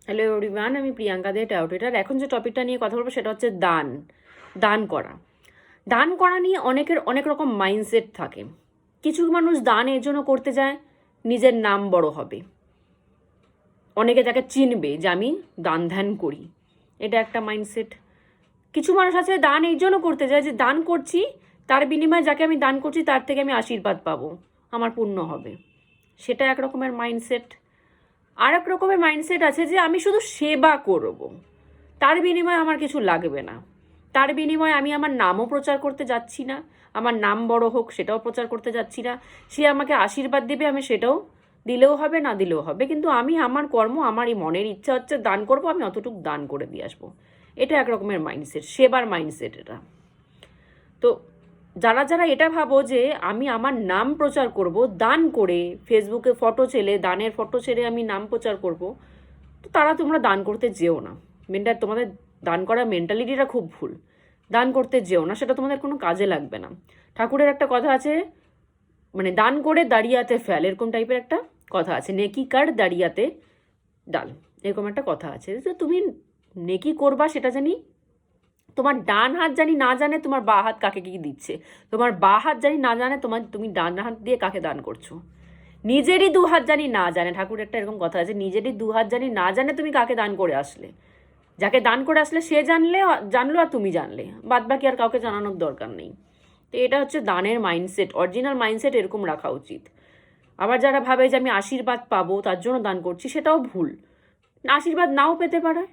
Hello everyone, আমি প্রিয়াঙ্কা দে টাউটেটার। এখন যে টপিকটা নিয়ে কথা বলবো সেটা হচ্ছে দান করা। দান করা নিয়ে অনেকের অনেক রকম মাইন্ডসেট থাকে। কিছু মানুষ দান এর জন্য করতে যায় নিজের নাম বড় হবে, অনেকে তাকে চিনবে যে আমি দান ধ্যান করি, এটা একটা মাইন্ডসেট। কিছু মানুষ আছে দান এই জন্য করতে যায় যে দান করছি, তার বিনিময়ে যাকে আমি দান করছি তার থেকে আমি আশীর্বাদ পাবো, আমার পুণ্য হবে, সেটা এক রকমের মাইন্ডসেট। আর এক রকমের মাইন্ডসেট আছে যে আমি শুধু সেবা করব, তার বিনিময়ে আমার কিছু লাগবে না, তার বিনিময়ে আমি আমার নামও প্রচার করতে যাচ্ছি না, আমার নাম বড় হোক সেটাও প্রচার করতে যাচ্ছি না, সে আমাকে আশীর্বাদ দেবে আমি সেটাও দিলেও হবে না দিলেও হবে, কিন্তু আমি আমার কর্ম, আমার এই মনের ইচ্ছা হচ্ছে দান করব, আমি অতটুকু দান করে দিয়ে আসবো। এটা এক রকমের মাইন্ডসেট, সেবার মাইন্ডসেট এটা। তো যারা যারা এটা ভাবো যে আমি আমার নাম প্রচার করব দান করে, ফেসবুকে ফটো ছেড়ে, দানের ফটো ছেড়ে আমি নাম প্রচার করব, তো তারা তোমরা দান করতে যেও না। তোমাদের দান করা মেন্টালিটিটা খুব ভুল। দান করতে যেও না, সেটা তোমাদের কোনো কাজে লাগবে না। ঠাকুরের একটা কথা আছে, মানে দান করে দাঁড়িয়াতে ফেল, এরকম টাইপের একটা কথা আছে, নেকি কার দাঁড়িয়াতে ডাল, এরকম একটা কথা আছে। তো তুমি নেকি করবা সেটা জানি তোমার ডান হাত জানি না জানে তোমার বা হাত কাকে কি দিচ্ছে, তোমার বা হাত জানি না জানে তুমি ডান হাত দিয়ে কাকে দান করছো, নিজেরই দু হাত জানি না জানে, ঠাকুর একটা এরকম কথা আছে, নিজেরই দু হাত জানি না জানে তুমি কাকে দান করে আসলে, যাকে দান করে আসলে সে জানলো আর তুমি জানলে, বাদ বাকি আর কাউকে জানানোর দরকার নেই। তো এটা হচ্ছে দানের মাইন্ডসেট, অরিজিনাল মাইন্ডসেট এরকম রাখা উচিত। আবার যারা ভাবে যে আমি আশীর্বাদ পাবো তার জন্য দান করছি, সেটাও ভুল। আশীর্বাদ নাও পেতে পারে,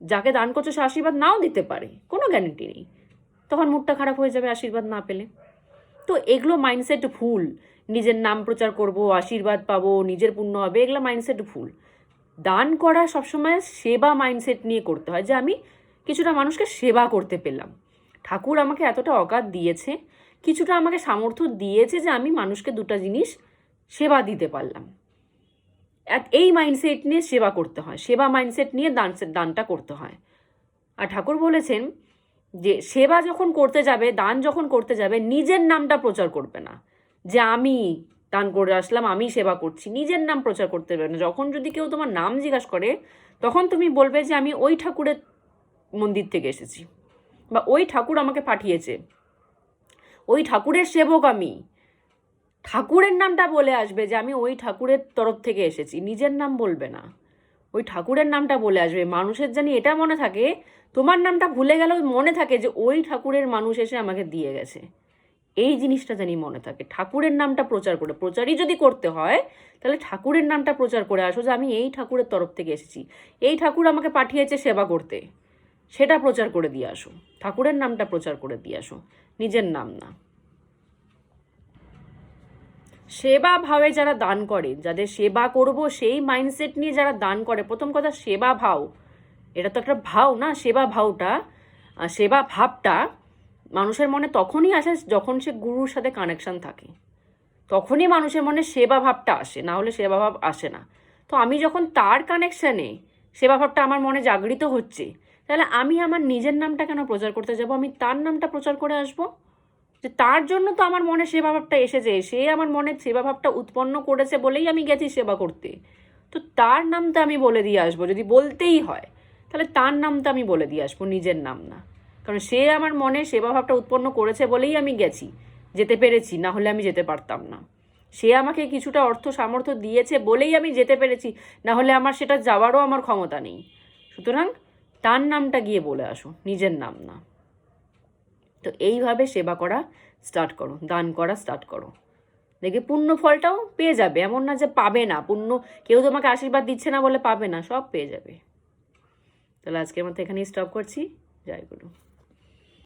যাকে দান করছো সে আশীর্বাদ নাও দিতে পারে, কোনো গ্যারেন্টি নেই, তখন মুডটা খারাপ হয়ে যাবে আশীর্বাদ না পেলে। তো এগুলো মাইন্ডসেট ভুল। নিজের নাম প্রচার করব, আশীর্বাদ পাবো, নিজের পুণ্য হবে, এগুলো মাইন্ডসেট ভুল। দান করা সবসময় সেবা মাইন্ডসেট নিয়ে করতে হয়, যে আমি কিছুটা মানুষকে সেবা করতে পেলাম, ঠাকুর আমাকে এতটা অকাত দিয়েছে, কিছুটা আমাকে সামর্থ্য দিয়েছে যে আমি মানুষকে দুটো জিনিস সেবা দিতে পারলাম। এই মাইন্ডসেট নিয়ে সেবা করতে হয়, সেবা মাইন্ডসেট নিয়ে দানটা করতে হয়। আর ঠাকুর বলেছেন যে সেবা যখন করতে যাবে, দান যখন করতে যাবে, নিজের নামটা প্রচার করবে না, যে আমি দান করে আসলাম, আমি সেবা করছি, নিজের নাম প্রচার করতে পারবে না। যখন যদি কেউ তোমার নাম জিজ্ঞাসা করে, তখন তুমি বলবে যে আমি ওই ঠাকুরের মন্দির থেকে এসেছি, বা ওই ঠাকুর আমাকে পাঠিয়েছে, ওই ঠাকুরের সেবক আমি, ঠাকুরের নামটা বলে আসবে যে আমি ওই ঠাকুরের তরফ থেকে এসেছি, নিজের নাম বলবে না, ওই ঠাকুরের নামটা বলে আসবে। মানুষের জানি এটা মনে থাকে, তোমার নামটা ভুলে গেলেও মনে থাকে যে ওই ঠাকুরের মানুষ এসে আমাকে দিয়ে গেছে, এই জিনিসটা জানি মনে থাকে। ঠাকুরের নামটা প্রচার করে, প্রচারই যদি করতে হয় তাহলে ঠাকুরের নামটা প্রচার করে আসো, যে আমি এই ঠাকুরের তরফ থেকে এসেছি, এই ঠাকুর আমাকে পাঠিয়েছে সেবা করতে, সেটা প্রচার করে দিয়ে আসো, ঠাকুরের নামটা প্রচার করে দিয়ে আসো, নিজের নাম না। সেবা ভাবে যারা দান করে, যাদের সেবা করব সেই মাইন্ডসেট নিয়ে যারা দান করে, প্রথম কথা সেবা ভাব, এটা তো একটা ভাব না, সেবা ভাবটা মানুষের মনে তখনই আসে যখন সে গুরুর সাথে কানেকশন থাকে, তখনই মানুষের মনে সেবা ভাবটা আসে, না হলে সেবা ভাব আসে না। তো আমি যখন তার কানেকশানে সেবা ভাবটা আমার মনে জাগৃত হচ্ছে, তাহলে আমি আমার নিজের নামটা কেন প্রচার করতে যাব, আমি তার নামটা প্রচার করে আসবো, যে তার জন্য তো আমার মনে সেবা ভাবটা এসেছে, সে আমার মনে সেবা ভাবটা উৎপন্ন করেছে বলেই আমি গেছি সেবা করতে, তো তার নামটা আমি বলে দিয়ে আসবো, যদি বলতেই হয় তাহলে তার নামটা আমি বলে দিয়ে আসবো, নিজের নাম না। কারণ সে আমার মনে সেবা ভাবটা উৎপন্ন করেছে বলেই আমি গেছি, যেতে পেরেছি, না হলে আমি যেতে পারতাম না। সে আমাকে কিছুটা অর্থ সামর্থ্য দিয়েছে বলেই আমি যেতে পেরেছি, না হলে আমার সেটা যাওয়ারও আমার ক্ষমতা নেই। সুতরাং তার নামটা গিয়ে বলে আসো, নিজের নাম না। তো এইভাবে সেবা করা স্টার্ট করো, দান করা স্টার্ট করো, দেখে পুণ্য ফলটাও পেয়ে যাবে। এমন না যে পাবে না পুণ্য, কেউ তোমাকে আশীর্বাদ দিচ্ছে না বলে পাবে না, সব পেয়ে যাবে। তাহলে আজকের মতো এখানেই স্টপ করছি। জয় গুরু।